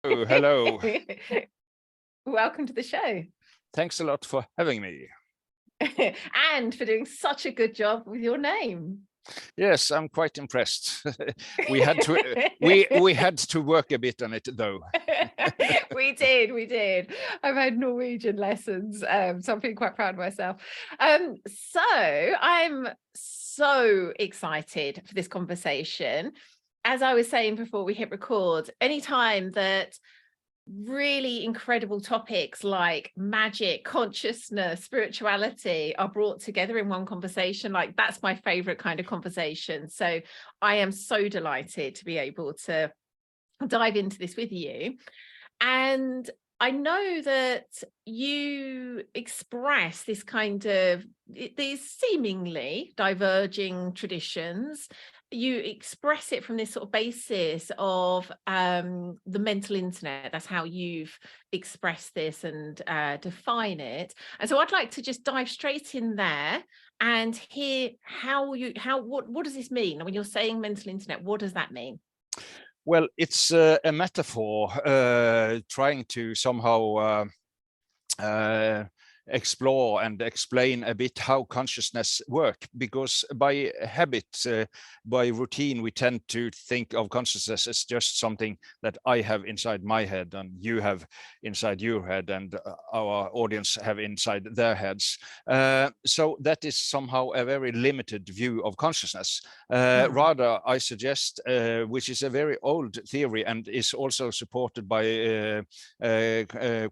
Oh, hello. Welcome to the show. Thanks a lot for having me. And for doing such a good job with your name. Yes, I'm quite impressed. we had to work a bit on it, though. we did. I've had Norwegian lessons, so I'm feeling quite proud of myself. So I'm so excited for this conversation. As I was saying before we hit record, anytime that really incredible topics like magic, consciousness, spirituality are brought together in one conversation, like that's my favorite kind of conversation. So I am so delighted to be able to dive into this with you. And I know that you express this kind of these seemingly diverging traditions. You express it from this sort of basis of the mental internet. That's how you've expressed this and define it. And so I'd like to just dive straight in there and hear what does this mean? When you're saying mental internet, what does that mean? Well, it's a metaphor trying to somehow explore and explain a bit how consciousness work, because by habit, by routine, we tend to think of consciousness as just something that I have inside my head and you have inside your head and our audience have inside their heads. So that is somehow a very limited view of consciousness. Rather, I suggest, which is a very old theory and is also supported by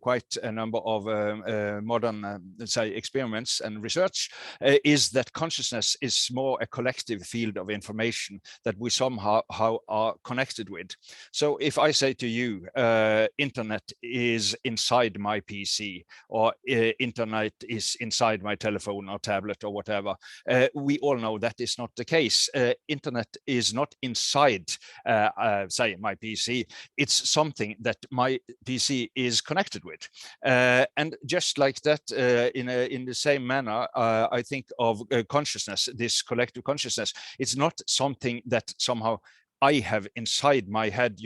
quite a number of modern say experiments and research, is that consciousness is more a collective field of information that we somehow are connected with. So if I say to you, internet is inside my PC, or internet is inside my telephone or tablet or whatever, we all know that is not the case. Internet is not inside, say, my PC. It's something that my PC is connected with. And just like that, in the same manner, I think of consciousness, this collective consciousness. It's not something that somehow I have inside my head,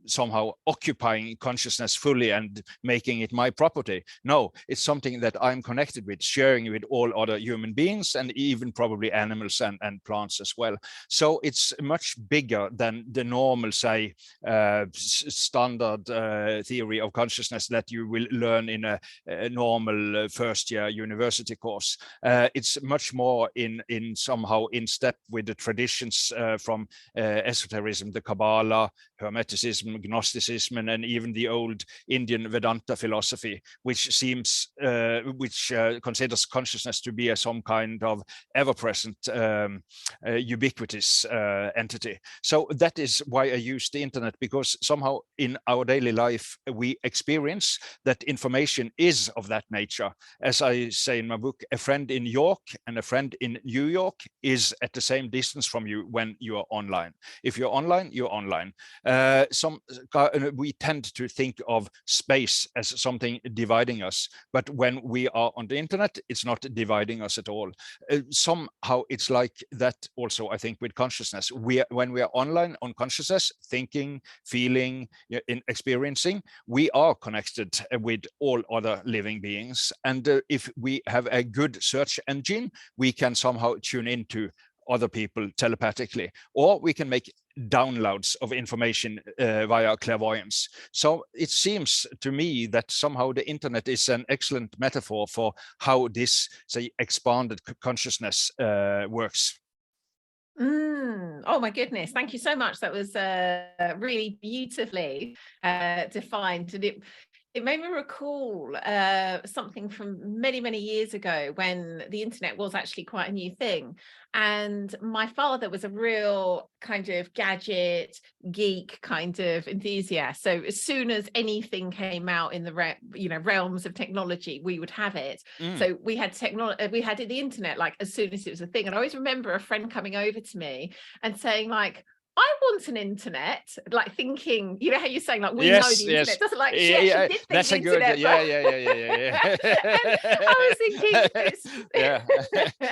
somehow occupying consciousness fully and making it my property. No, it's something that I'm connected with, sharing with all other human beings and even probably animals and plants as well. So it's much bigger than the normal, say, standard theory of consciousness that you will learn in a normal first year university course. It's much more in somehow in step with the traditions from esotericism, the Kabbalah, Hermeticism, Gnosticism, and even the old Indian Vedanta philosophy, which considers consciousness to be some kind of ever-present, ubiquitous entity. So that is why I use the internet, because somehow in our daily life we experience that information is of that nature. As I say in my book, a friend in York and a friend in New York is at the same distance from you when you are online. If you're online, you're online. We tend to think of space as something dividing us, but when we are on the internet, it's not dividing us at all. Somehow it's like that also, I think, with consciousness. When we are online on consciousness, thinking, feeling, experiencing, we are connected with all other living beings. And if we have a good search engine, we can somehow tune into other people telepathically, or we can make downloads of information via clairvoyance. So it seems to me that somehow the internet is an excellent metaphor for how this, say, expanded consciousness works. Oh my goodness, thank you so much. That was really beautifully defined, and it made me recall something from many years ago when the internet was actually quite a new thing. And my father was a real kind of gadget geek kind of enthusiast. So as soon as anything came out in the realms of technology, we would have it. So we had the internet like as soon as it was a thing. And I always remember a friend coming over to me and saying like, I want an internet, like thinking, you know how you're saying, like, we know the internet doesn't like, she actually did think that's the a good, internet. yeah. And I was thinking,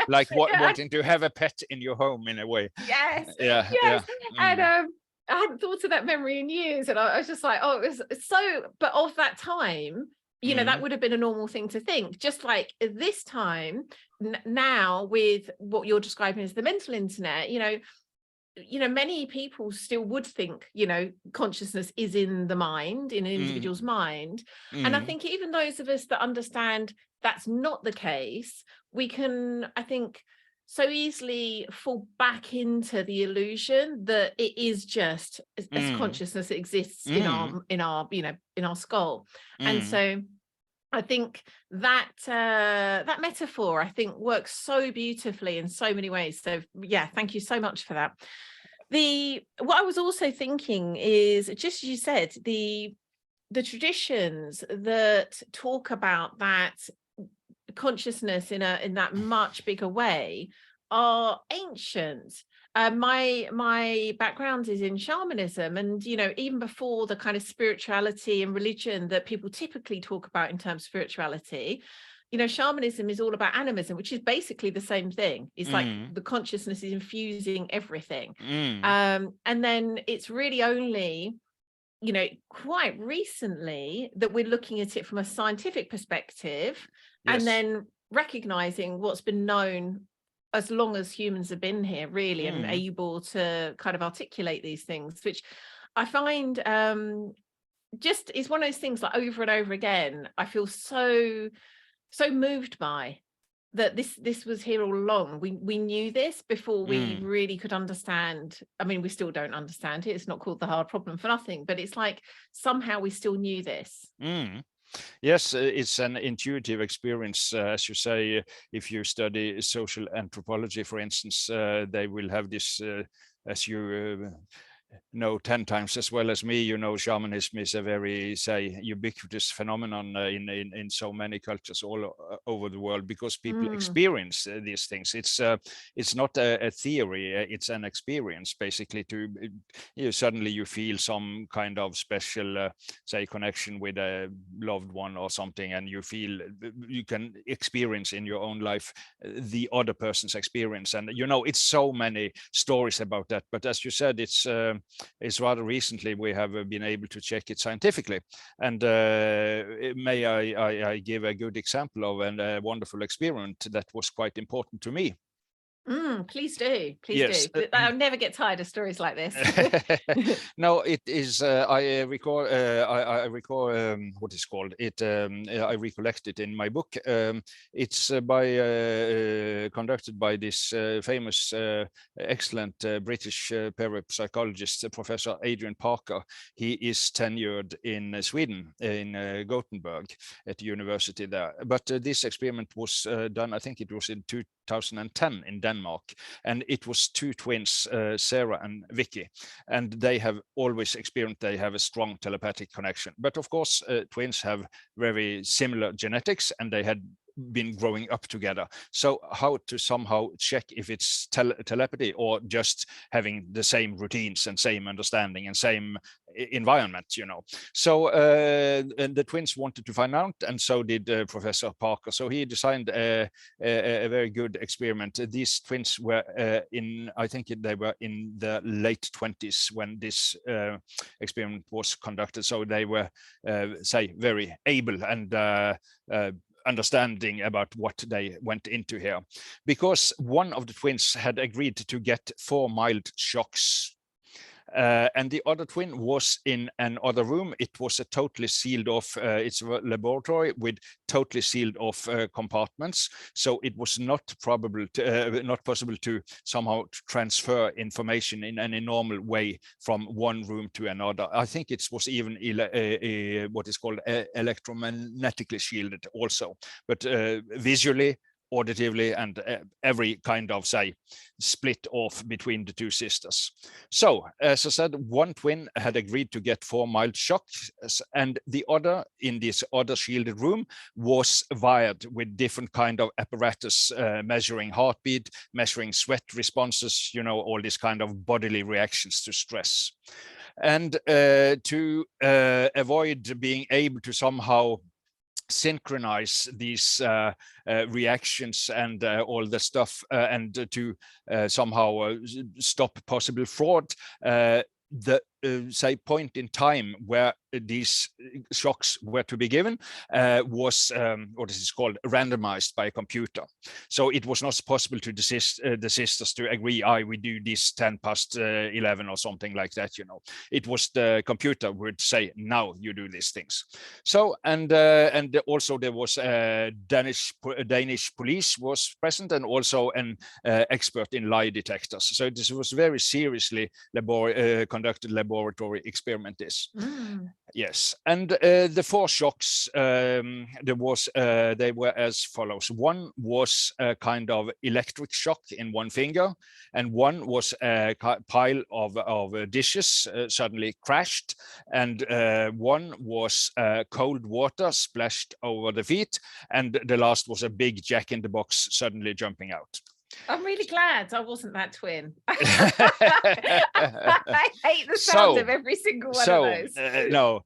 like wanting to have a pet in your home in a way. Yes. Yeah. And I hadn't thought of that memory in years, and I was just like, oh, it's so. But of that time, you know, that would have been a normal thing to think. Just like this time now, with what you're describing as the mental internet, many people still would think, consciousness is in the mind, in an individual's mind. And I think even those of us that understand that's not the case, we can, I think, so easily fall back into the illusion that it is just as consciousness exists in our skull. And so I think that that metaphor, I think, works so beautifully in so many ways. So yeah, thank you so much for that. What I was also thinking is, just as you said, the traditions that talk about that consciousness in that much bigger way are ancient. My background is in shamanism, and even before the kind of spirituality and religion that people typically talk about in terms of spirituality, shamanism is all about animism, which is basically the same thing. It's like the consciousness is infusing everything. And then it's really only quite recently that we're looking at it from a scientific perspective. Yes. And then recognizing what's been known as long as humans have been here, really, and able to kind of articulate these things, which I find just is one of those things, like, over and over again, I feel so moved by that this was here all along. We knew this before we really could understand. I mean, we still don't understand it. It's not called the hard problem for nothing, but it's like somehow we still knew this. Yes, it's an intuitive experience. As you say, if you study social anthropology, for instance, they will have this, as you know 10 times as well as me, shamanism is a very, say, ubiquitous phenomenon in so many cultures all over the world, because people experience these things. It's not a theory, it's an experience, basically. Suddenly you feel some kind of special, say, connection with a loved one or something, and you can experience in your own life the other person's experience. And it's so many stories about that. But as you said, it's rather recently we have been able to check it scientifically. And may I give a good example of a wonderful experiment that was quite important to me. Please do. Please do. I'll never get tired of stories like this. No, it is. I recall. I recall what is called it. I recollect it in my book. It's conducted by this famous, excellent British parapsychologist, Professor Adrian Parker. He is tenured in Sweden, in Gothenburg, at the university there. But this experiment was done, I think it was in 2010 in Denmark, and it was two twins, Sarah and Vicky, and they have always experienced they have a strong telepathic connection. But of course, twins have very similar genetics, and they had been growing up together. So how to somehow check if it's telepathy or just having the same routines and same understanding and same environment, So and the twins wanted to find out, and so did Professor Parker. So he designed a very good experiment. These twins were I think they were in the late 20s when this experiment was conducted. So they were, say, very able and understanding about what they went into here, because one of the twins had agreed to get 4 mild shocks. And the other twin was in another room. It was a totally sealed off, it's a laboratory with totally sealed off compartments. So it was not possible to somehow transfer information in any normal way from one room to another. I think it was even what is called electromagnetically shielded also, but visually, auditively, and every kind of, say, split off between the two sisters. So, as I said, one twin had agreed to get 4 mild shocks, and the other, in this other shielded room, was wired with different kind of apparatus, measuring heartbeat, measuring sweat responses, all these kind of bodily reactions to stress. And to avoid being able to somehow synchronize these reactions and all the stuff, and to somehow stop possible fraud, the say point in time where these shocks were to be given was what is it called, randomized by a computer. So it was not possible to the sisters to agree, we do this 10 past 11 or something like that, you know. It was the computer would say, now you do these things. So and also there was Danish police was present, and also an expert in lie detectors. So this was very seriously conducted laboratory experiment. Yes, and the 4 shocks they were as follows. One was a kind of electric shock in one finger, and one was a pile of dishes suddenly crashed, and one was cold water splashed over the feet, and the last was a big jack-in-the-box suddenly jumping out. I'm really glad I wasn't that twin. I hate the sound of every single one of those. No.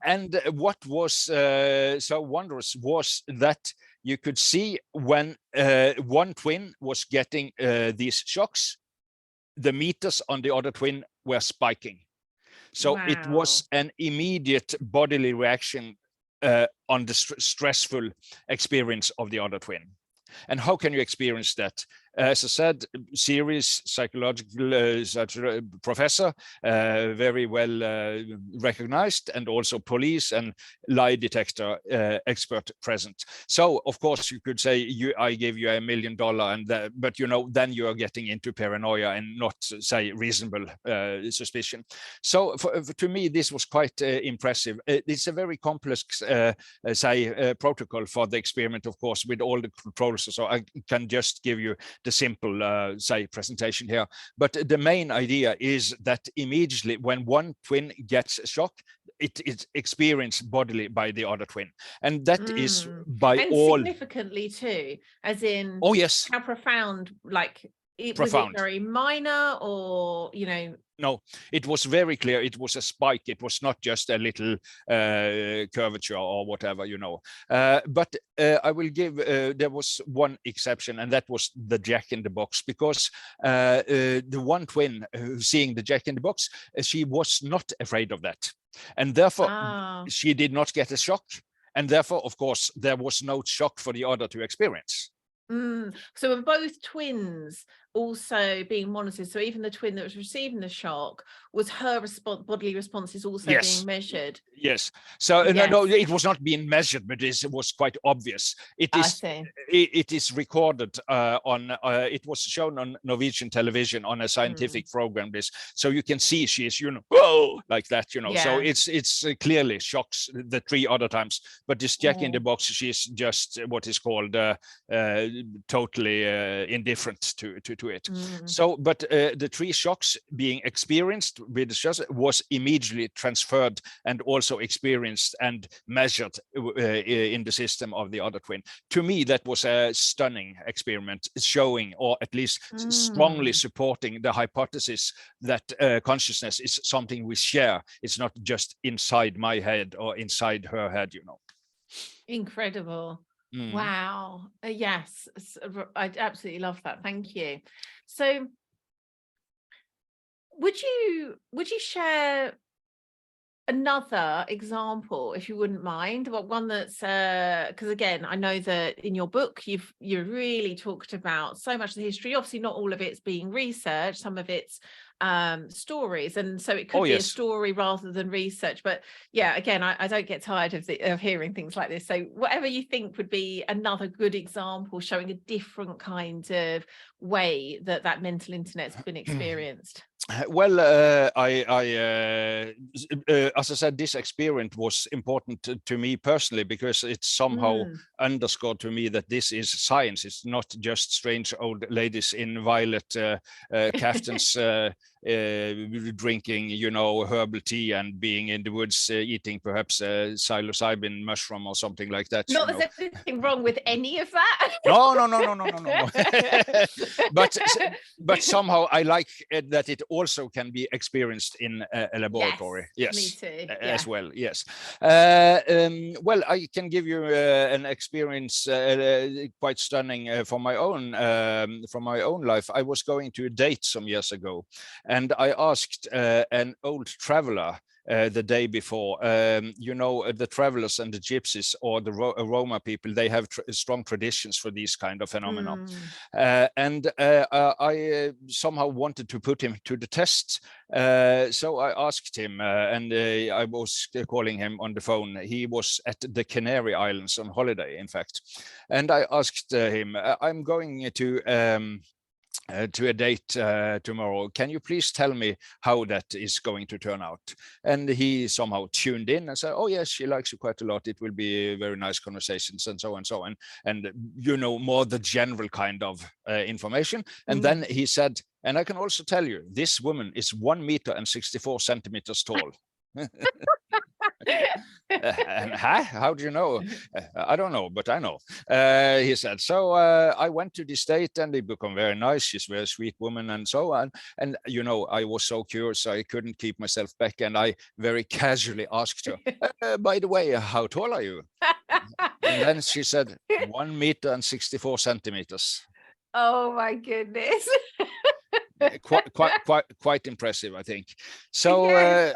And what was so wondrous was that you could see when one twin was getting these shocks, the meters on the other twin were spiking. So it was an immediate bodily reaction on the stressful experience of the other twin. And how can you experience that? As I said, serious psychological professor, very well recognized, and also police and lie detector expert present. So of course you could say, I gave you $1 million, and but you know, then you are getting into paranoia and not say reasonable suspicion. So to me this was quite impressive. It's a very complex protocol for the experiment, of course, with all the controls. So I can just give you the simple presentation here, but the main idea is that immediately when one twin gets a shock, it is experienced bodily by the other twin, and that is by and all significantly too, as in, oh yes, how profound, like profound. Was it very minor, or you know? No, it was very clear. It was a spike. It was not just a little curvature or whatever, you know. But I will give, there was one exception, and that was the jack-in-the-box, because the one twin seeing the jack-in-the-box, she was not afraid of that. And therefore, she did not get a shock. And therefore, of course, there was no shock for the other to experience. So were both twins also being monitored? So even the twin that was receiving the shock, was her bodily responses also being measured? Yes. So no, it was not being measured, but it was quite obvious. It is recorded on. It was shown on Norwegian television on a scientific program. So you can see she is, you know, whoa, like that, you know. So it's clearly shocks the 3 other times. But this jack-in-the-box, she's just what is called totally indifferent to it. So, but the 3 shocks being experienced with the shots was immediately transferred and also experienced and measured in the system of the other twin. To me, that was a stunning experiment, showing, or at least strongly supporting, the hypothesis that consciousness is something we share. It's not just inside my head or inside her head, you know. Incredible. Wow. Yes, I absolutely love that. Thank you. So would you share another example, if you wouldn't mind, but one that's because again, I know that in your book you really talked about so much of the history. Obviously not all of it's being researched, some of it's stories, and so it could be a story rather than research. But yeah, again, I don't get tired of hearing things like this. So whatever you think would be another good example showing a different kind of way that mental internet's been experienced. Well, as I said, this experience was important to me personally, because it somehow underscored to me that this is science. It's not just strange old ladies in violet caftans drinking, you know, herbal tea and being in the woods eating perhaps psilocybin mushroom or something like that. Not that there's anything wrong with any of that. No. But somehow I like that it also can be experienced in a laboratory. Yes, me too. As well. Yes. Well, I can give you an experience quite stunning from my own life. I was going to a date some years ago, And I asked an old traveler the day before, the travelers and the gypsies or the Roma people, they have strong traditions for these kind of phenomena. And I somehow wanted to put him to the test. So I asked him, and I was calling him on the phone. He was at the Canary Islands on holiday, in fact. And I asked him, I'm going to a date tomorrow. Can you please tell me how that is going to turn out? And he somehow tuned in and said, oh yes, she likes you quite a lot. It will be very nice conversations and so on and so on. And more the general kind of information. And then he said, and I can also tell you, this woman is 1 meter and 64 centimeters tall. And how do you know? I don't know, but I know. He said. So I went to the state, and they become very nice. She's a very sweet woman, and so on. And I was so curious, I couldn't keep myself back, and I very casually asked her, by the way, how tall are you? And then she said, 1 meter and 64 centimeters. Oh my goodness. Quite impressive, I think. So Yes.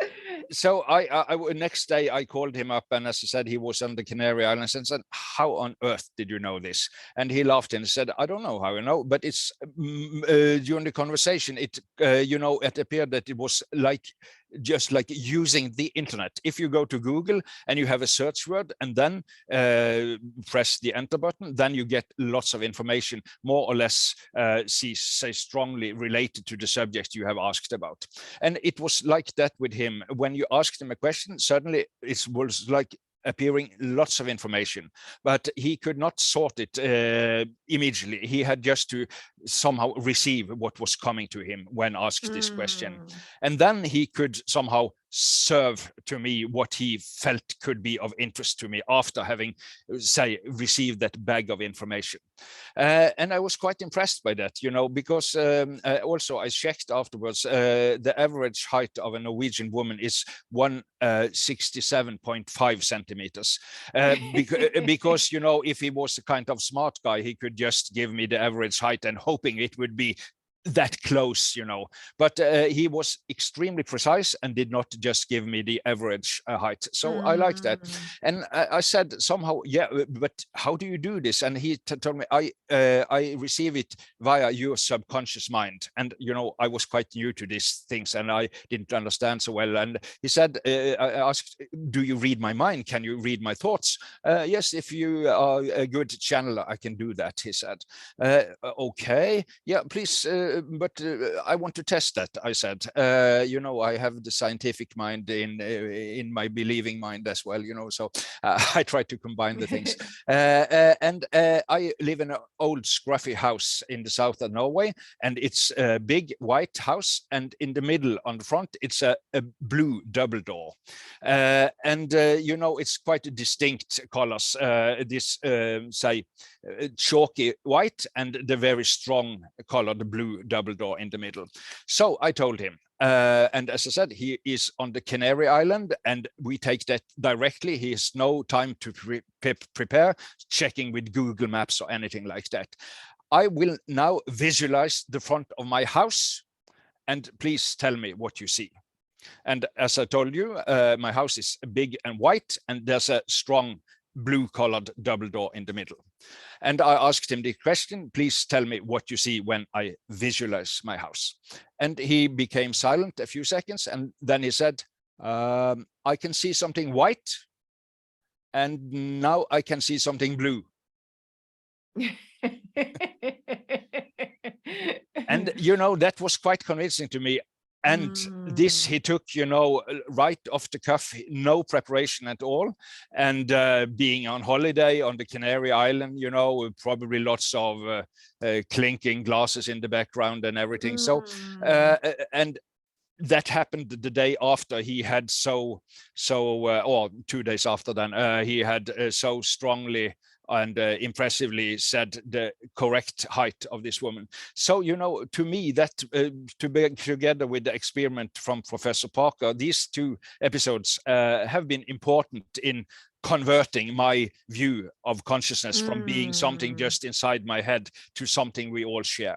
So I next day I called him up, and as I said, he was on the Canary Islands, and said, how on earth did you know this? And he laughed and said, I don't know how you know, but it's during the conversation, it it appeared that it was just like using the internet. If you go to Google and you have a search word and then press the enter button, then you get lots of information, more or less say strongly related to the subject you have asked about. And it was like that with him. When you asked him a question, suddenly it was like appearing lots of information, but he could not sort it immediately. He had just to somehow receive what was coming to him when asked this question. And then he could somehow serve to me what he felt could be of interest to me after having, say, received that bag of information. And I was quite impressed by that, because also I checked afterwards, the average height of a Norwegian woman is 167.5 centimeters. Because, if he was a kind of smart guy, he could just give me the average height and hoping it would be that close, but he was extremely precise and did not just give me the average height. So I like that. And I said somehow, yeah, but how do you do this? And he told me, I receive it via your subconscious mind. And, I was quite new to these things and I didn't understand so well. And he said, I asked, do you read my mind? Can you read my thoughts? Yes, if you are a good channeler, I can do that, he said. Okay, yeah, please, but I want to test that, I said. I have the scientific mind in my believing mind as well, so I try to combine the things. And I live in an old scruffy house in the south of Norway, and it's a big white house, and in the middle on the front it's a blue double door, and it's quite distinct colors, this say chalky white and the very strong color, the blue double door in the middle. So I told him, and as I said, he is on the Canary Island and we take that directly. He has no time to prepare, checking with Google Maps or anything like that. I will now visualize the front of my house and please tell me what you see. And as I told you, my house is big and white and there's a strong blue-colored double door in the middle. And I asked him the question, please tell me what you see when I visualize my house. And he became silent a few seconds, and then he said, I can see something white, and now I can see something blue. And, that was quite convincing to me. And this he took, right off the cuff, no preparation at all. And being on holiday on the Canary Island, with probably lots of clinking glasses in the background and everything. So, and that happened the day after he had or 2 days after then, he had so strongly and impressively said the correct height of this woman. So, to me, that to be together with the experiment from Professor Parker, these two episodes have been important in converting my view of consciousness from being something just inside my head to something we all share.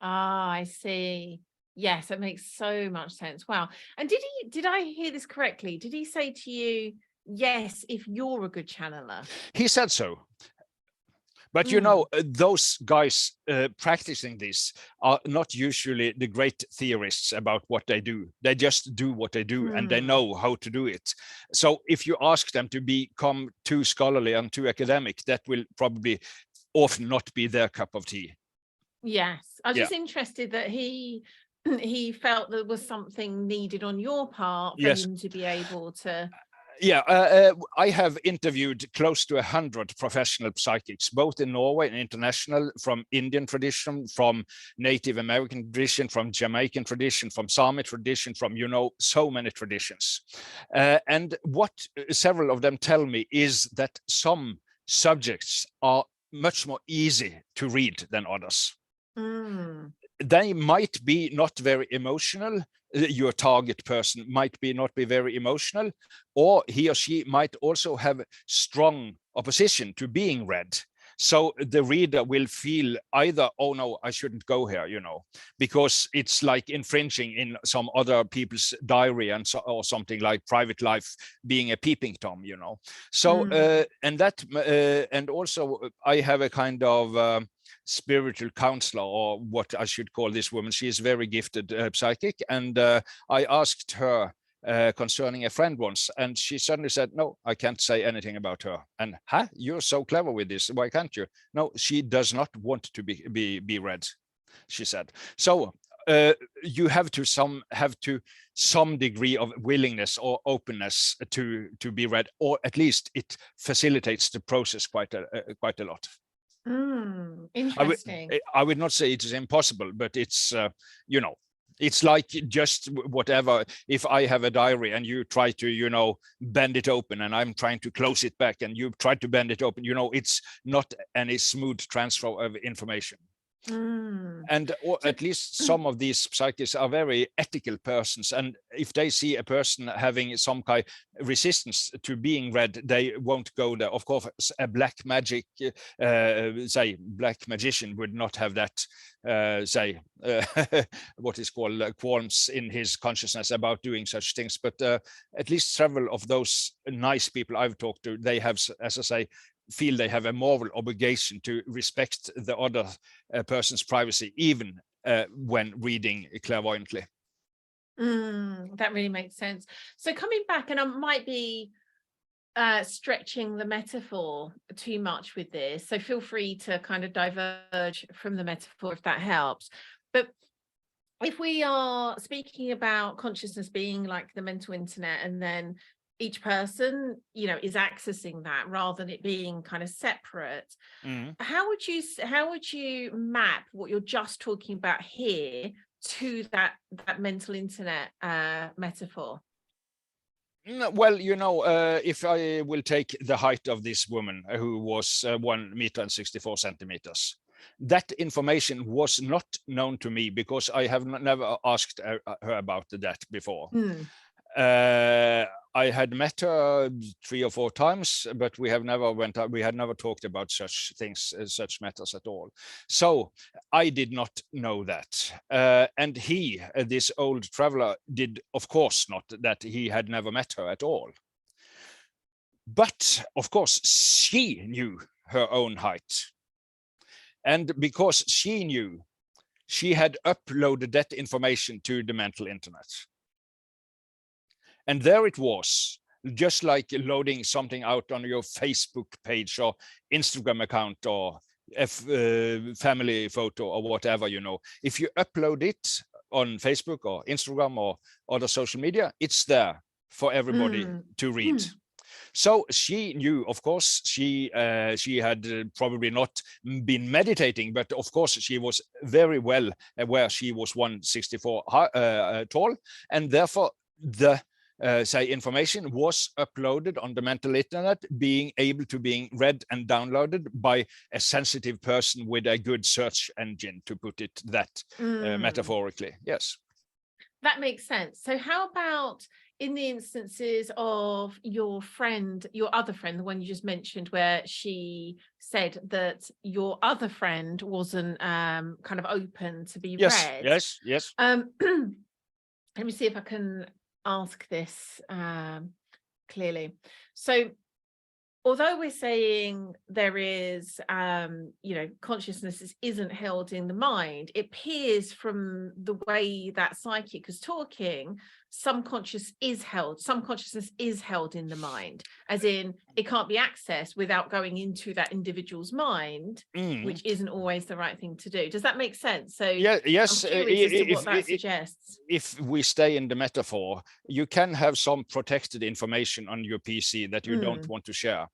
Ah, I see. Yes, it makes so much sense. Wow. And did I hear this correctly? Did he say to you, yes, if you're a good channeler? He said so. But you Mm, know, those guys practicing this are not usually the great theorists about what they do. They just do what they do, and they mm. know how to do it. So if you ask them to become too scholarly and too academic, that will probably often not be their cup of tea. Yes. I was Yeah. just interested that he he felt there was something needed on your part for Yes. him to be able to. Yeah, I have interviewed close to 100 professional psychics, both in Norway and international, from Indian tradition, from Native American tradition, from Jamaican tradition, from Sami tradition, from, you know, so many traditions. And what several of them tell me is that some subjects are much more easy to read than others. Mm, They might be not very emotional. Your target person might be not be very emotional, or he or she might also have strong opposition to being read. So the reader will feel either, oh no, I shouldn't go here, you know, because it's like infringing in some other people's diary and so, or something like private life being a peeping tom, you know. So and that and also I have a kind of spiritual counselor, or what I should call this woman. She is very gifted psychic, and I asked her concerning a friend once, and she suddenly said, no, I can't say anything about her. And you're so clever with this, why can't you? No, she does not want to be read, she said. So you have to some degree of willingness or openness to be read, or at least it facilitates the process quite a lot. interesting. I would not say it is impossible, but it's, you know, it's like just whatever. If I have a diary and you try to, you know, bend it open, and I'm trying to close it back and you try to bend it open, you know, it's not any smooth transfer of information. And or at least some of these psychics are very ethical persons, and if they see a person having some kind of resistance to being read, they won't go there. Of course, a black magic, say black magician would not have that, what is called qualms in his consciousness about doing such things. But at least several of those nice people I've talked to, they have, as I say, feel they have a moral obligation to respect the other person's privacy, even when reading clairvoyantly. That really makes sense. So coming back, and I might be stretching the metaphor too much with this, so feel free to kind of diverge from the metaphor if that helps. But if we are speaking about consciousness being like the mental internet, and then each person, you know, is accessing that rather than it being kind of separate, how would you map what you're just talking about here to that mental internet metaphor? Well, you know, if I will take the height of this woman, who was 1 meter and 64 centimeters, that information was not known to me because I have never asked her about that before. I had met her 3 or 4 times, but we had never talked about such things, such matters at all. So I did not know that. And he, this old traveler, did of course not, that he had never met her at all. But of course, she knew her own height. And because she knew, she had uploaded that information to the mental internet. And there it was, just like loading something out on your Facebook page or Instagram account or a family photo or whatever, you know. If you upload it on Facebook or Instagram or other social media, it's there for everybody to read. So she knew, of course, she had probably not been meditating, but of course she was very well aware she was 164 tall, and therefore the say information was uploaded on the mental internet, being able to being read and downloaded by a sensitive person with a good search engine, to put it that metaphorically. Yes. That makes sense. So how about in the instances of your friend, your other friend, the one you just mentioned, where she said that your other friend wasn't kind of open to be Yes, read. yes. Let me see if I can ask this clearly. So although we're saying there is, consciousness isn't held in the mind, it appears from the way that psychic is talking, some consciousness is held in the mind, as in it can't be accessed without going into that individual's mind, which isn't always the right thing to do. Does that make sense? So yeah, yes, I'm curious as to what that suggests. If we stay in the metaphor, you can have some protected information on your PC that you don't want to share.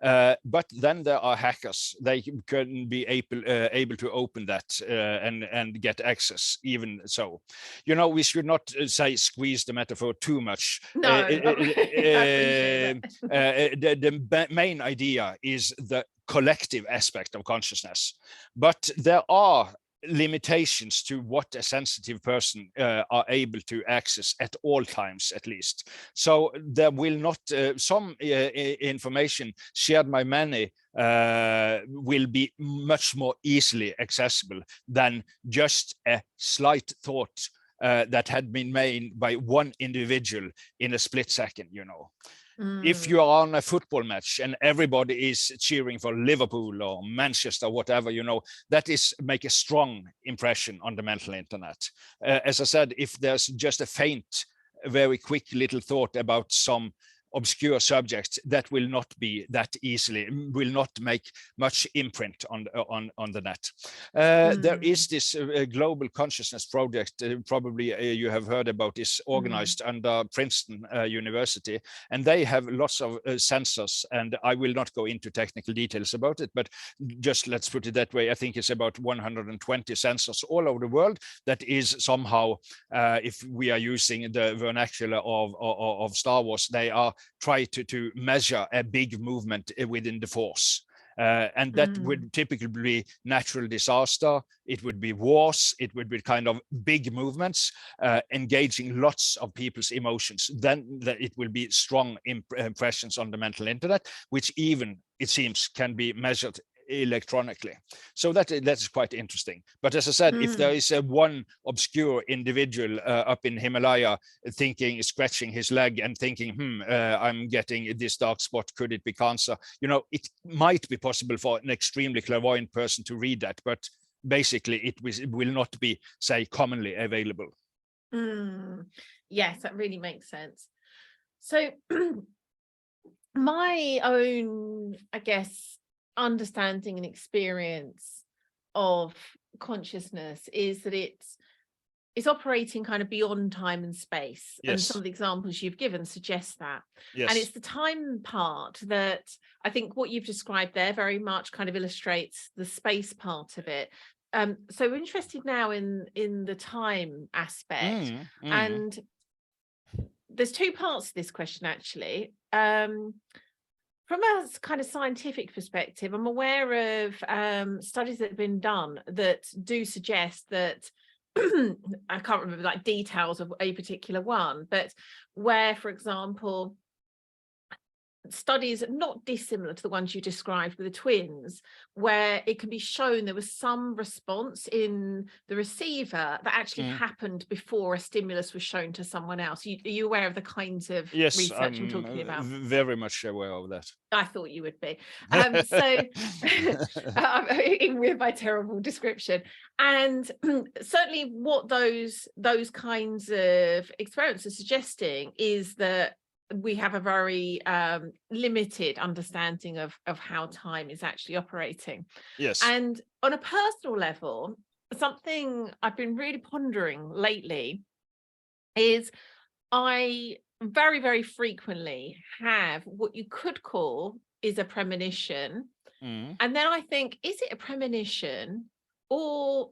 But then there are hackers. They can be able to open that and get access. Even so, we should not say squeeze the metaphor too much. No, I appreciate that. The main idea is the collective aspect of consciousness, but there are limitations to what a sensitive person are able to access at all times, at least. So there will not some information shared by many will be much more easily accessible than just a slight thought that had been made by one individual in a split second. If you are on a football match and everybody is cheering for Liverpool or Manchester, whatever, that is make a strong impression on the mental internet. As I said, if there's just a faint, very quick little thought about some obscure subjects, that will not be that easily, will not make much imprint on the net. There is this global consciousness project, probably you have heard about, is organized under Princeton University, and they have lots of sensors, and I will not go into technical details about it, but just let's put it that way. I think it's about 120 sensors all over the world that is somehow, if we are using the vernacular of Star Wars, they are try to measure a big movement within the force. And that would typically be natural disaster. It would be wars. It would be kind of big movements, engaging lots of people's emotions. Then it will be strong impressions on the mental internet, which even, it seems, can be measured electronically. So that's quite interesting. But as I said, if there is one obscure individual up in Himalaya scratching his leg and thinking, I'm getting this dark spot, could it be cancer? It might be possible for an extremely clairvoyant person to read that, but basically it will not be, say, commonly available. Yes, that really makes sense. So my own, I guess, understanding and experience of consciousness is that it's operating kind of beyond time and space. Yes. And some of the examples you've given suggest that. Yes. And it's the time part that I think what you've described there very much kind of illustrates the space part of it. So we're interested now in the time aspect. And there's two parts to this question, actually. From a kind of scientific perspective, I'm aware of studies that have been done that do suggest that, I can't remember like details of a particular one, but where, for example, studies not dissimilar to the ones you described with the twins, where it can be shown there was some response in the receiver that actually happened before a stimulus was shown to someone else. Are you aware of the kinds of research I'm talking about? Very much aware of that. I thought you would be. Even with my terrible description. And certainly what those kinds of experiments are suggesting is that we have a very limited understanding of how time is actually operating. Yes. And on a personal level, something I've been really pondering lately is I very, very frequently have what you could call is a premonition. And then I think, is it a premonition, or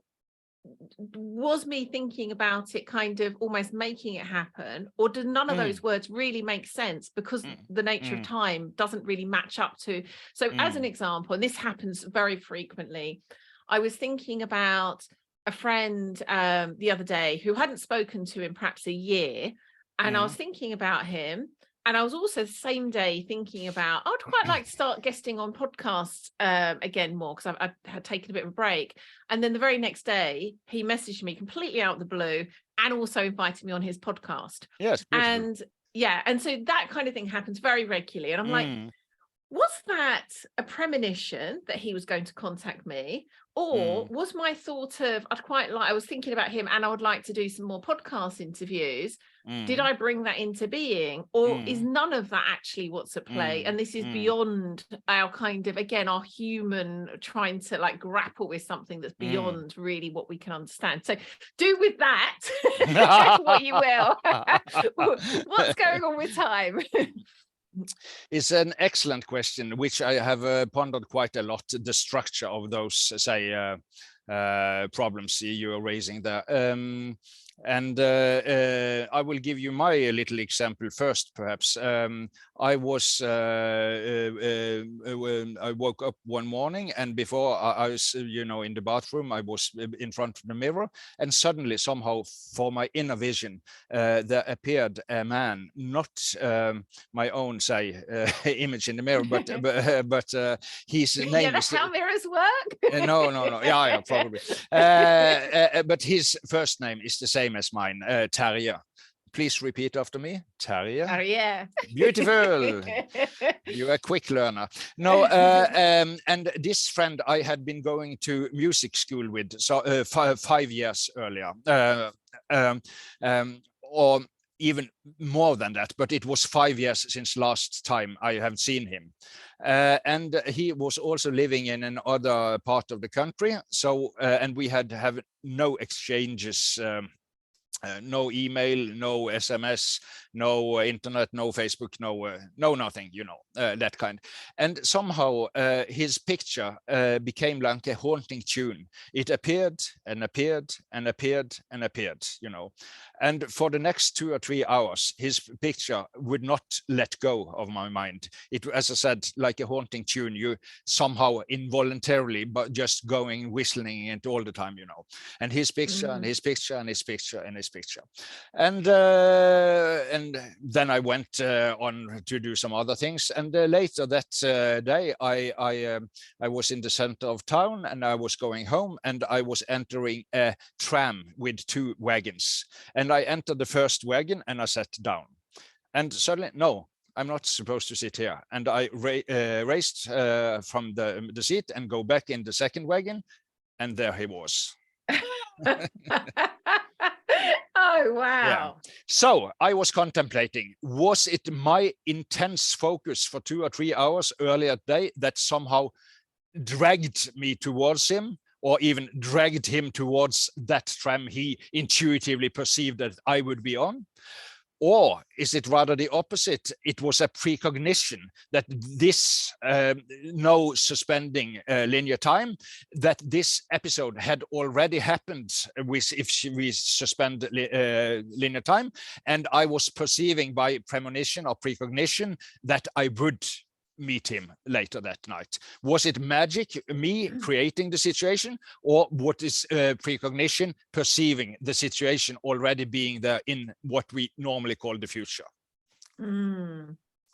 was me thinking about it kind of almost making it happen, or do none of those words really make sense because the nature of time doesn't really match up to? So as an example, and this happens very frequently, I was thinking about a friend the other day who hadn't spoken to in perhaps a year, And I was thinking about him. And I was also the same day thinking about, I'd quite like to start guesting on podcasts again more, because I had taken a bit of a break. And then the very next day, he messaged me completely out of the blue and also invited me on his podcast. Yes, beautiful. And yeah, and so that kind of thing happens very regularly. And I'm like, was that a premonition that he was going to contact me? Or was my thought of, I was thinking about him and I would like to do some more podcast interviews. Did I bring that into being? Or is none of that actually what's at play? And this is beyond our kind of, again, our human trying to like grapple with something that's beyond really what we can understand. So do with that what you will. What's going on with time? It's an excellent question, which I have pondered quite a lot, the structure of those, say, problems you are raising there. And I will give you my little example first, perhaps. I woke up one morning, and before I was, in the bathroom, I was in front of the mirror, and suddenly, somehow, for my inner vision, there appeared a man, not my own, say, image in the mirror, but his name. Yeah, that's how mirrors work. No. Yeah, probably. But his first name is the same as mine, Terje. Please repeat after me. Terje. Terje. Beautiful. You're a quick learner. No, and this friend I had been going to music school with, so 5 years earlier, or even more than that, but it was 5 years since last time I have seen him. And he was also living in another part of the country. So, and we had have no exchanges, no email, no SMS, no internet, no Facebook, no nothing, that kind. And somehow his picture became like a haunting tune. It appeared and appeared and appeared and appeared, And for the next 2 or 3 hours, his picture would not let go of my mind. It, as I said, like a haunting tune, you somehow involuntarily, but just going, whistling it all the time, And his picture and his picture and his picture and his picture. And then I went on to do some other things. And later that day, I was in the center of town, and I was going home, and I was entering a tram with 2 wagons. And I entered the first wagon, and I sat down. And suddenly, no, I'm not supposed to sit here. And I raised from the seat and go back in the second wagon, and there he was. Oh, wow. Yeah. So I was contemplating, was it my intense focus for 2 or 3 hours earlier today that somehow dragged me towards him, or even dragged him towards that tram he intuitively perceived that I would be on? Or is it rather the opposite? It was a precognition that this, no suspending linear time, that this episode had already happened if we suspend linear time, and I was perceiving by premonition or precognition that I would meet him later that night. Was it magic, me creating the situation, or what is precognition perceiving the situation already being there in what we normally call the future?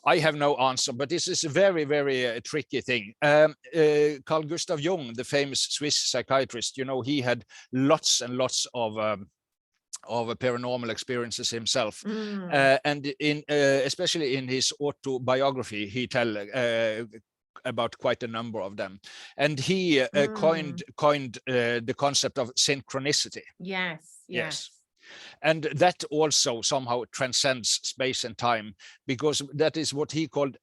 I have no answer, but this is a very, very tricky thing. Carl Gustav Jung, the famous Swiss psychiatrist, he had lots and lots of paranormal experiences himself, and especially in his autobiography, he tell about quite a number of them, and he coined the concept of synchronicity. Yes. And that also somehow transcends space and time, because that is what he called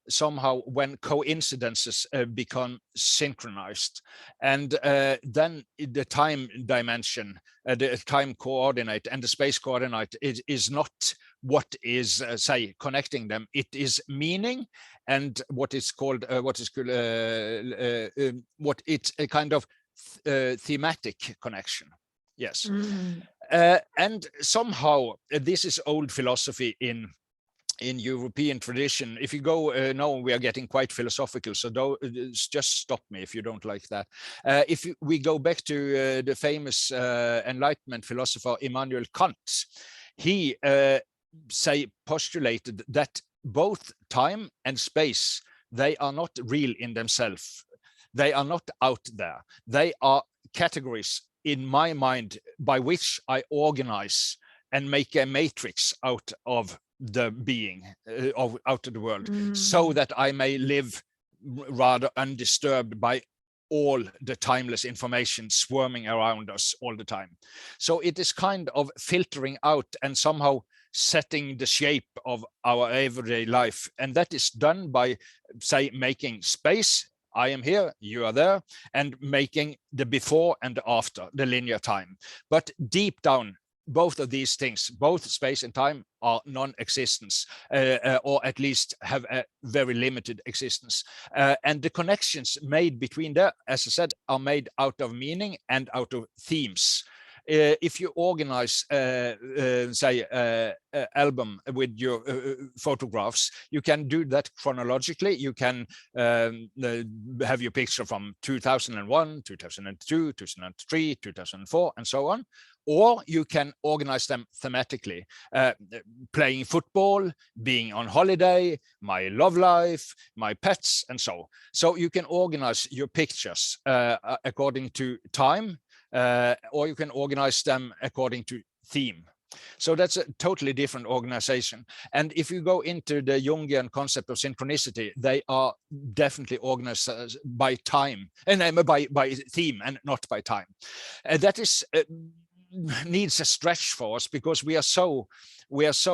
somehow when coincidences become synchronized, and then the time dimension, the time coordinate and the space coordinate is not what is say connecting them. It is meaning, and what is called what it's a kind of thematic connection. Yes. And somehow this is old philosophy in European tradition. If you go, no, we are getting quite philosophical, so just stop me if you don't like that. If we go back to the famous Enlightenment philosopher Immanuel Kant, he say, postulated that both time and space, they are not real in themselves. They are not out there. They are categories in my mind by which I organize and make a matrix out of the being, out of the world, so that I may live rather undisturbed by all the timeless information swarming around us all the time. So it is kind of filtering out and somehow setting the shape of our everyday life. And that is done by, say, making space. I am here, you are there, and making the before and after, the linear time. But deep down, both of these things, both space and time, are non-existence, or at least have a very limited existence. And the connections made between there, as I said, are made out of meaning and out of themes. If you organize, say, album with your photographs, you can do that chronologically. You can have your picture from 2001, 2002, 2003, 2004, and so on. Or you can organize them thematically, playing football, being on holiday, my love life, my pets, and so. So you can organize your pictures according to time, or you can organize them according to theme. So that's a totally different organization. And if you go into the Jungian concept of synchronicity, they are definitely organized by time and by theme and not by time. That is needs a stretch for us, because we are so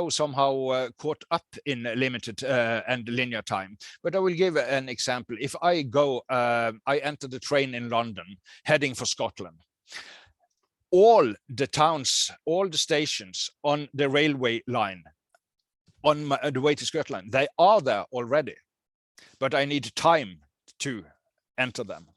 somehow caught up in limited and linear time. But I will give an example. If I go, I enter the train in London heading for Scotland. All the towns, all the stations on the railway line on the way to Scotland, they are there already, but I need time to enter them.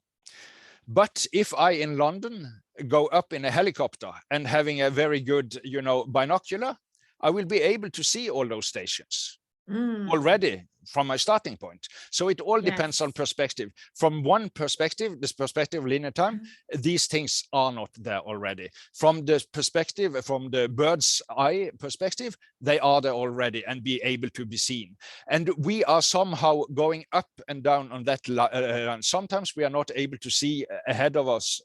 But if I in London go up in a helicopter and having a very good, binocular, I will be able to see all those stations already from my starting point. So it all depends on perspective. From one perspective, this perspective of linear time, these things are not there already. From the perspective, from the bird's eye perspective, they are there already and be able to be seen. And we are somehow going up and down on that line. Sometimes we are not able to see ahead of us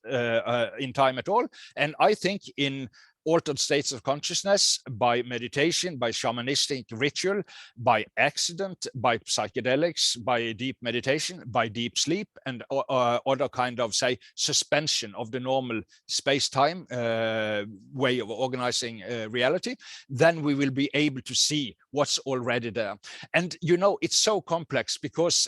in time at all. And I think in altered states of consciousness, by meditation, by shamanistic ritual, by accident, by psychedelics, by deep meditation, by deep sleep, and other kind of, say, suspension of the normal space-time way of organizing reality, then we will be able to see what's already there. And it's so complex, because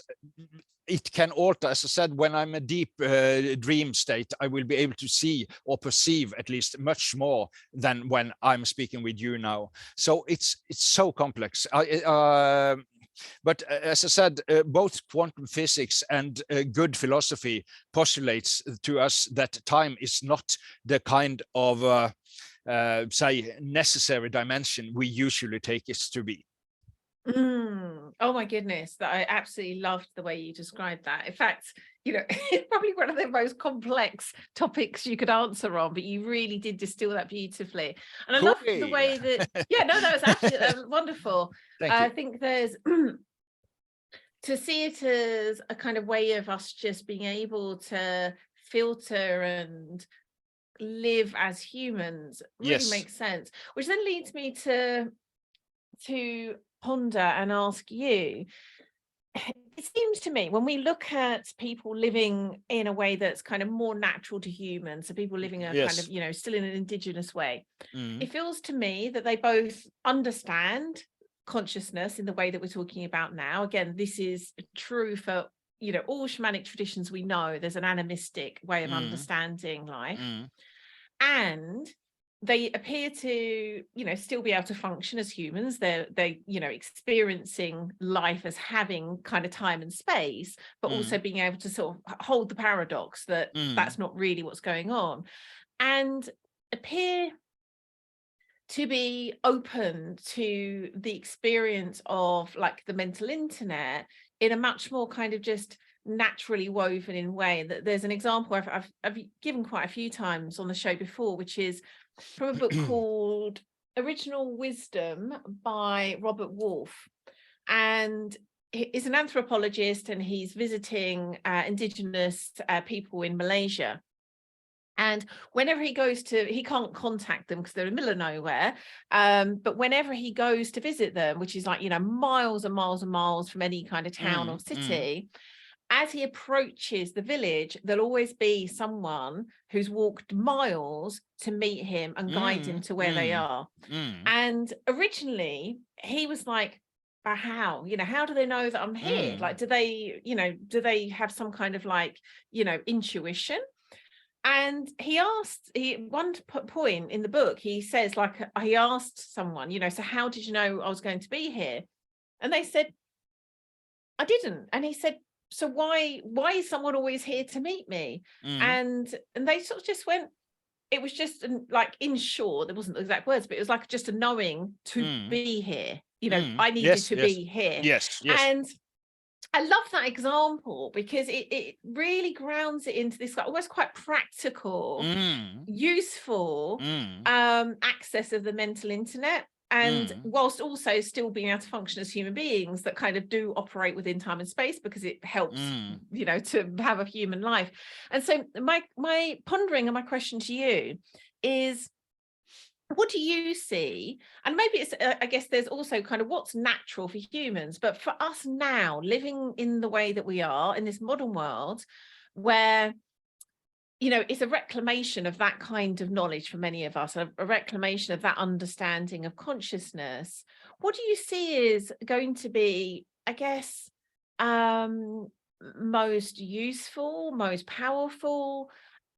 it can alter, as I said, when I'm a deep dream state, I will be able to see or perceive at least much more than when I'm speaking with you now. So it's so complex. But as I said, both quantum physics and good philosophy postulates to us that time is not the kind of, say, necessary dimension we usually take it to be. Oh my goodness, that I absolutely loved the way you described that. In fact, it's probably one of the most complex topics you could answer on, but you really did distill that beautifully. And I love the way that, that was absolutely wonderful. I think there's to see it as a kind of way of us just being able to filter and live as humans really makes sense, which then leads me to ponder and ask you, it seems to me when we look at people living in a way that's kind of more natural to humans, so people living a kind of, still in an indigenous way, it feels to me that they both understand consciousness in the way that we're talking about now. Again, this is true for, all shamanic traditions. We know there's an animistic way of understanding life. And they appear to, still be able to function as humans. They're experiencing life as having kind of time and space, but also being able to sort of hold the paradox that that's not really what's going on, and appear to be open to the experience of like the mental internet in a much more kind of just naturally woven in way. That there's an example I've given quite a few times on the show before, which is from a book called Original Wisdom by Robert Wolfe, and he's an anthropologist, and he's visiting indigenous people in Malaysia. And whenever he goes to, he can't contact them because they're in the middle of nowhere. But whenever he goes to visit them, which is like, you know, miles and miles and miles from any kind of town or city, as he approaches the village, there'll always be someone who's walked miles to meet him and guide him to where they are. And originally he was like, but how, you know, how do they know that I'm here? Like, do they, you know, do they have some kind of like, you know, intuition? And he asked, one point in the book, he says, like, he asked someone, you know, so how did you know I was going to be here? And they said, I didn't. And he said, so why is someone always here to meet me? And they sort of just went, it was just like, in short, there wasn't the exact words, but it was like just a knowing to be here. You know, I needed to be here. Yes. And I love that example because it really grounds it into this like almost quite practical, useful access of the mental internet. And whilst also still being able to function as human beings that kind of do operate within time and space, because it helps, you know, to have a human life. And so my pondering and my question to you is, what do you see? And maybe it's, I guess there's also kind of what's natural for humans, but for us now, living in the way that we are in this modern world, where, you know, it's a reclamation of that kind of knowledge for many of us, a reclamation of that understanding of consciousness. What do you see is going to be, I guess, most useful, most powerful,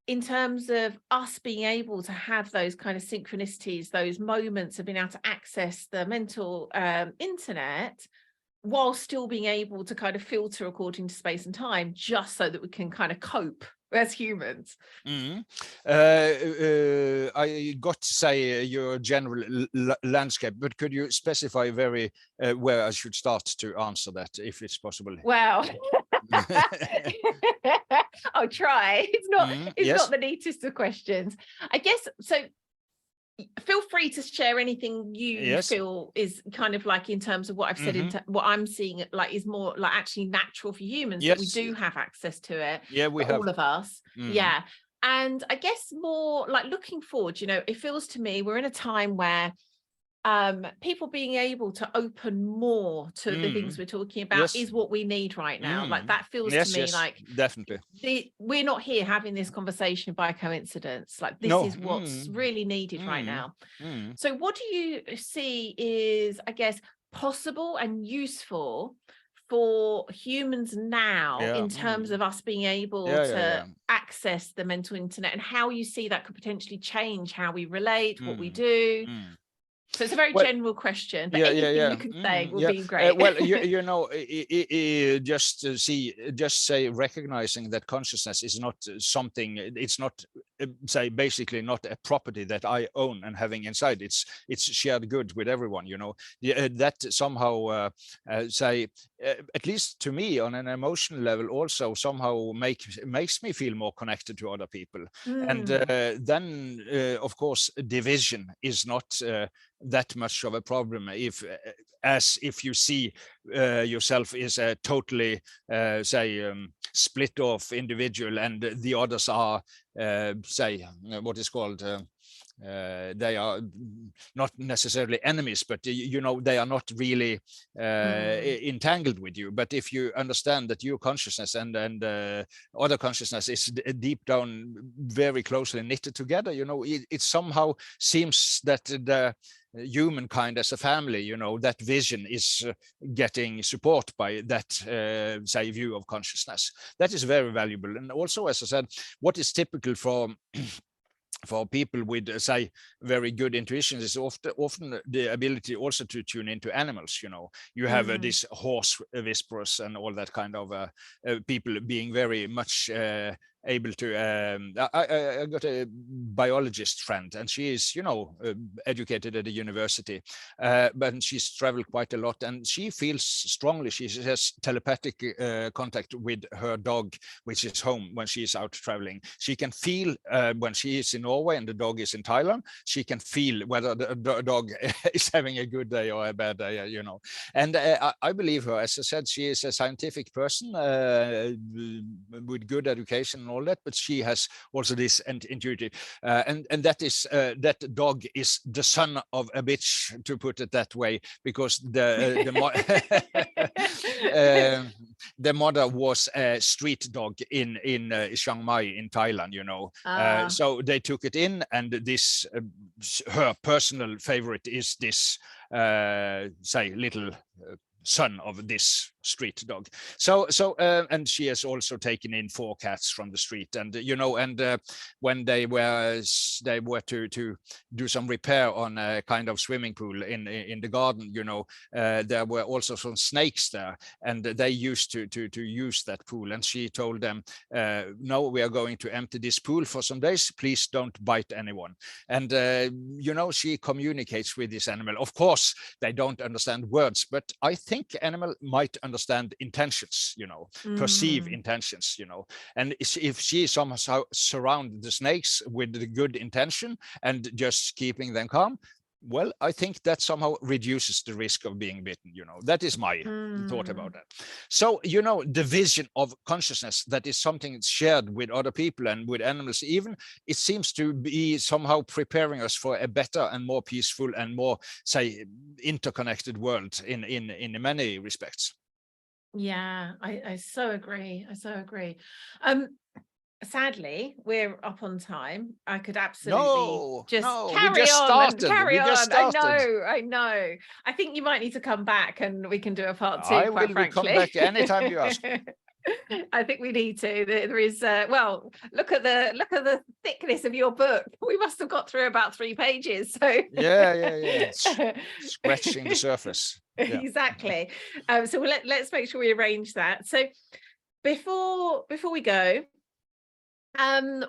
in terms of us being able to have those kind of synchronicities, those moments of being able to access the mental internet, while still being able to kind of filter according to space and time, just so that we can kind of cope as humans? I got to say your general landscape, but could you specify very where I should start to answer that, if it's possible? Well, I'll try. It's not the neatest of questions, I guess. So feel free to share anything you feel is kind of like, in terms of what I've said, into what I'm seeing, like, is more like actually natural for humans, that we do have access to it. We have, all of us. And I guess more like looking forward, you know, it feels to me we're in a time where people being able to open more to the things we're talking about is what we need right now. Like, that feels to me like definitely we're not here having this conversation by coincidence. Like, this is what's really needed right now. So what do you see is, I guess, possible and useful for humans now in terms of us being able to access the mental internet, and how you see that could potentially change how we relate, what we do? So it's a very general question, but anything you can say would be great. Well, you know, just say recognizing that consciousness is not something, it's not, say, basically not a property that I own and having inside. It's shared good with everyone, you know. That somehow, say, at least to me on an emotional level, also somehow makes me feel more connected to other people. And then, of course, division is not that much of a problem if you see yourself as a totally say split off individual, and the others are say what is called they are not necessarily enemies, but you know, they are not really entangled with you. But if you understand that your consciousness and other consciousness is deep down very closely knitted together, you know, it somehow seems that the humankind as a family, you know, that vision is getting support by that say view of consciousness. That is very valuable. And also, as I said, what is typical for people with, say, very good intuition is often the ability also to tune into animals. You know, you have this horse whisperers and all that kind of people being very much able to. I got a biologist friend, and she is, you know, educated at a university, but she's traveled quite a lot, and she feels strongly. She has telepathic contact with her dog, which is home when she is out traveling. She can feel when she is in Norway and the dog is in Thailand. She can feel whether the dog is having a good day or a bad day, you know. And I believe her. As I said, she is a scientific person with good education and all that, but she has also this intuitive, and that is that dog is the son of a bitch, to put it that way, because the the mother was a street dog in Chiang Mai in Thailand, you know. So they took it in, and this her personal favorite is this say little son of this street dog. So and she has also taken in 4 cats from the street, and you know, and when they were to do some repair on a kind of swimming pool in the garden, you know, there were also some snakes there, and they used to use that pool, and she told them, no, we are going to empty this pool for some days, please don't bite anyone. And you know, she communicates with this animal. Of course they don't understand words, but I think animal might understand intentions, you know, perceive intentions, you know. And if she somehow surround the snakes with the good intention and just keeping them calm, well, I think that somehow reduces the risk of being bitten, you know. That is my thought about that. So, you know, the vision of consciousness, that is something that's shared with other people and with animals even, it seems to be somehow preparing us for a better and more peaceful and more, say, interconnected world in many respects. Yeah, I so agree. I so agree. Sadly, we're up on time. I could absolutely carry on and carry on. I know. I think you might need to come back and we can do a part 2, quite frankly. Come back anytime you ask. I think we need to. There is well, look at the thickness of your book. We must have got through about 3 pages. So yeah. Scratching the surface. Yeah. Exactly. So let's make sure we arrange that. So before we go,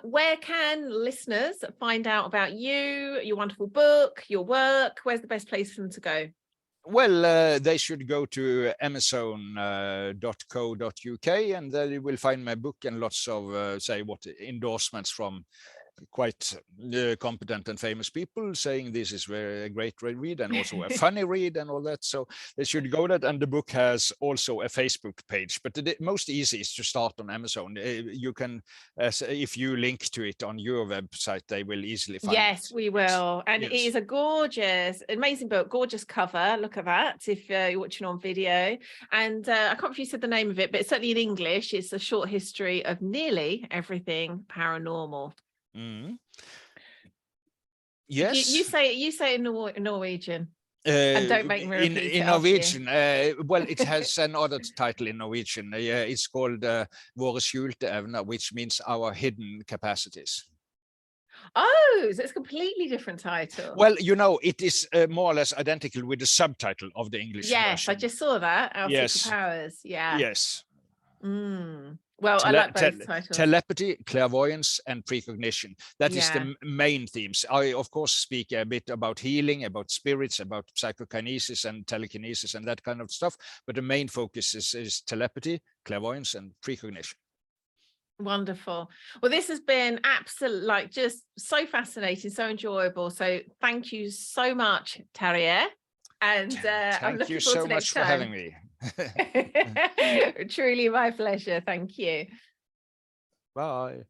where can listeners find out about you, your wonderful book, your work? Where's the best place for them to go? Well, they should go to amazon.co.uk, and they will find my book and lots of endorsements from quite competent and famous people saying this is a great read and also a funny read and all that. So they should go that. And the book has also a Facebook page, but the most easy is to start on Amazon. You can, if you link to it on your website, they will easily find it. Yes, we will. And yes, it is a gorgeous, amazing book, gorgeous cover. Look at that if you're watching on video. And I can't remember if you said the name of it, but certainly in English, it's a short history of nearly everything paranormal. Yes, you say it in Norwegian, and don't make me repeat it in Norwegian. Well, it has another title in Norwegian. It's called Våre skjulte evner, which means our hidden capacities. Oh, so it's a completely different title. Well, you know, it is more or less identical with the subtitle of the English version. I just saw that. Our superpowers. Yeah. Yes. Well, I like both titles. Telepathy, clairvoyance, and precognition. That is the main themes. I, of course, speak a bit about healing, about spirits, about psychokinesis and telekinesis and that kind of stuff. But the main focus is telepathy, clairvoyance, and precognition. Wonderful. Well, this has been absolutely just so fascinating, so enjoyable. So thank you so much, Terje. And I'm looking forward to next time. Thank you so much for having me. Truly my pleasure. Thank you. Bye.